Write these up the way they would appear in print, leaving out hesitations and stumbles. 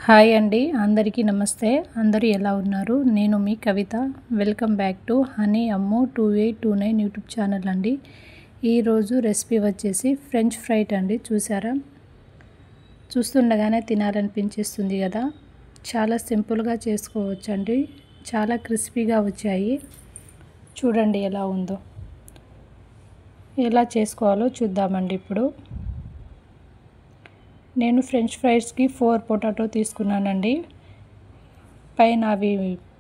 Hi అండి, అందరికీ నమస్తే. అందరూ ఎలా ఉన్నారు? నేను మీ Kavita. Welcome back to Honey Ammu 2829 YouTube channel అండి. ఈరోజు రెసిపీ వచ్చేసి ఫ్రెంచ్ ఫ్రైట్ అండి. చూసారా? చూస్తుండగానే తినాలనిపించేస్తుంది కదా. చాలా సింపుల్గా చేసుకోవచ్చండి. చాలా క్రిస్పీగా వచ్చాయి. చూడండి ఎలా ఉందో. ఎలా చేసుకోవాలో చూద్దామండి ఇప్పుడు. నేను ఫ్రెంచ్ ఫ్రైస్కి 4 పొటాటో తీసుకున్నానండి. పైన అవి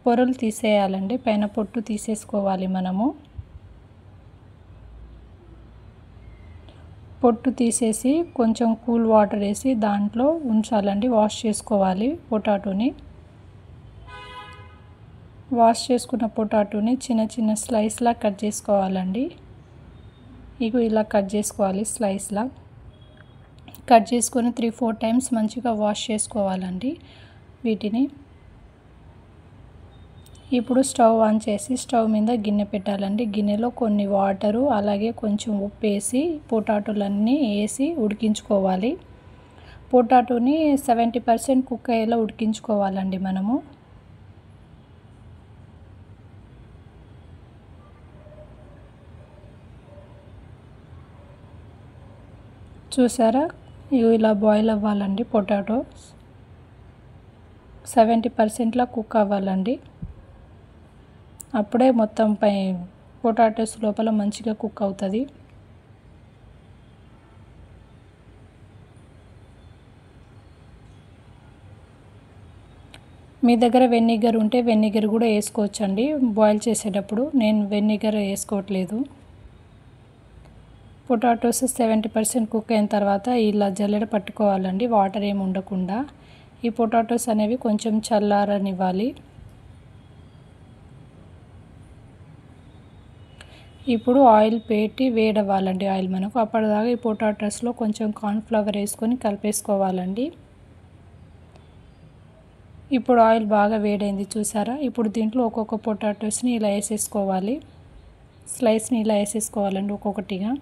పొరలు తీసేయాలండి. పైన పొట్టు తీసేసుకోవాలి మనము. పొట్టు తీసేసి కొంచెం కూల్ వాటర్ వేసి దాంట్లో ఉంచాలండి. వాష్ చేసుకోవాలి పొటాటోని. వాష్ చేసుకున్న పొటాటోని చిన్న చిన్న స్లైస్లా కట్ చేసుకోవాలండి. ఇగో ఇలా కట్ చేసుకోవాలి స్లైస్లా. కట్ చేసుకొని 3-4 టైమ్స్ మంచిగా వాష్ చేసుకోవాలండి వీటిని. ఇప్పుడు స్టవ్ ఆన్ చేసి స్టవ్ మీద గిన్నె పెట్టాలండి. గిన్నెలో కొన్ని వాటరు అలాగే కొంచెం ఉప్పు వేసి పొటాటోలన్నీ వేసి ఉడికించుకోవాలి. పొటాటోని 70% కుక్ అయ్యేలా ఉడికించుకోవాలండి మనము. చూసారా? ఇలా బాయిల్ అవ్వాలండి. పొటాటో 70%లా కుక్ అవ్వాలండి. అప్పుడే మొత్తం పొటాటోస్ లోపల మంచిగా కుక్ అవుతుంది. మీ దగ్గర వెనిగర్ ఉంటే వెనిగర్ కూడా వేసుకోవచ్చండి బాయిల్ చేసేటప్పుడు. నేను వెనిగర్ వేసుకోవట్లేదు. పొటాటోస్ 70% కుక్ అయిన తర్వాత ఇలా జల్లెడ పట్టుకోవాలండి, వాటర్ ఏమి ఉండకుండా. ఈ పొటాటోస్ అనేవి కొంచెం చల్లారనివ్వాలి. ఇప్పుడు ఆయిల్ పెట్టి వేడవ్వాలండి ఆయిల్ మనకు. అప్పటిదాకా ఈ పొటాటోస్లో కొంచెం కార్న్ఫ్లవర్ వేసుకొని కలిపేసుకోవాలండి. ఇప్పుడు ఆయిల్ బాగా వేడైంది చూసారా? ఇప్పుడు దీంట్లో ఒక్కొక్క పొటాటోస్ని ఇలా వేసేసుకోవాలి. స్లైస్ని ఇలా వేసేసుకోవాలండి ఒక్కొక్కటిగా.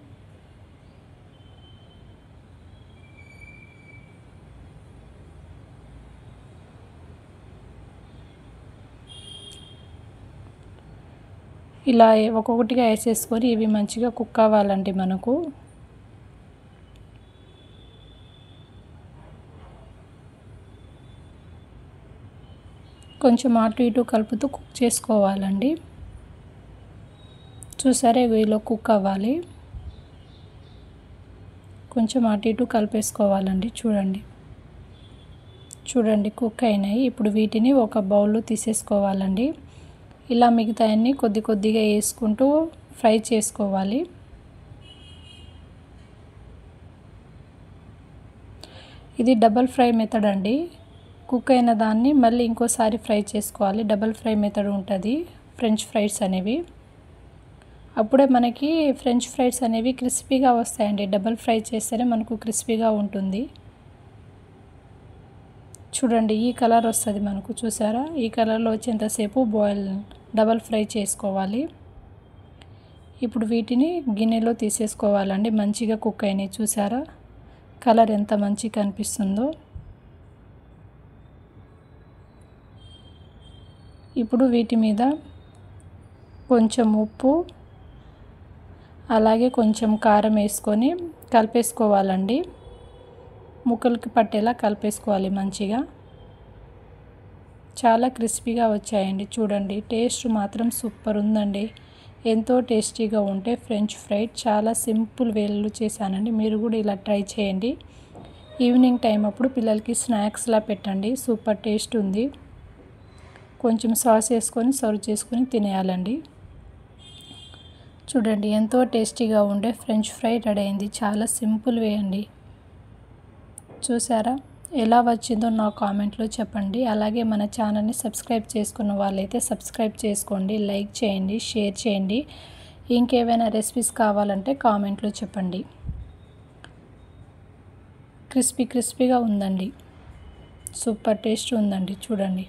ఇలా ఒక్కొక్కటిగా వేసేసుకొని ఇవి మంచిగా కుక్ అవ్వాలండి మనకు. కొంచెం అటు ఇటు కలుపుతూ కుక్ చేసుకోవాలండి. చూసారా? ఇలా కుక్ అవ్వాలి. కొంచెం అటు ఇటు కలిపేసుకోవాలండి. చూడండి కుక్ అయినాయి. ఇప్పుడు వీటిని ఒక బౌల్లో తీసేసుకోవాలండి. ఇలా మిగతాయన్ని కొద్ది కొద్దిగా వేసుకుంటూ ఫ్రై చేసుకోవాలి. ఇది డబల్ ఫ్రై మెథడ్ అండి. కుక్ అయిన దాన్ని మళ్ళీ ఇంకోసారి ఫ్రై చేసుకోవాలి. డబల్ ఫ్రై మెథడ్ ఉంటుంది ఫ్రెంచ్ ఫ్రైస్ అనేవి. అప్పుడే మనకి ఫ్రెంచ్ ఫ్రైస్ అనేవి క్రిస్పీగా వస్తాయండి. డబల్ ఫ్రై చేస్తేనే మనకు క్రిస్పీగా ఉంటుంది. చూడండి ఈ కలర్ వస్తుంది మనకు. చూసారా? ఈ కలర్లో వచ్చేంతసేపు డబల్ ఫ్రై చేసుకోవాలి. ఇప్పుడు వీటిని గిన్నెలో తీసేసుకోవాలండి. మంచిగా కుక్ అయినాయి. చూసారా? కలర్ ఎంత మంచిగా కనిపిస్తుందో. ఇప్పుడు వీటి మీద కొంచెం ఉప్పు అలాగే కొంచెం కారం వేసుకొని కలిపేసుకోవాలండి. ముక్కలకి పట్టేలా కలిపేసుకోవాలి మంచిగా. చాలా క్రిస్పీగా వచ్చాయండి. చూడండి టేస్ట్ మాత్రం సూపర్ ఉందండి. ఎంతో టేస్టీగా ఉంటే ఫ్రెంచ్ ఫ్రైడ్ చాలా సింపుల్ వేలో చేశానండి. మీరు కూడా ఇలా ట్రై చేయండి. ఈవినింగ్ టైం అప్పుడు పిల్లలకి స్నాక్స్లా పెట్టండి. సూపర్ టేస్ట్ ఉంది. కొంచెం సాస్ వేసుకొని సర్వ్ చేసుకొని తినేయాలండి. చూడండి ఎంతో టేస్టీగా ఉండే ఫ్రెంచ్ ఫ్రై రెడీ అయింది. చాలా సింపుల్ వే అండి. చూసారా? ఎలా వచ్చిందో నా కామెంట్లో చెప్పండి. అలాగే మన ఛానల్ని సబ్స్క్రైబ్ చేసుకున్న వాళ్ళైతే సబ్స్క్రైబ్ చేసుకోండి, లైక్ చేయండి, షేర్ చేయండి. ఇంకేమైనా రెసిపీస్ కావాలంటే కామెంట్లో చెప్పండి. క్రిస్పీగా ఉందండి. సూపర్ టేస్ట్ ఉందండి. చూడండి.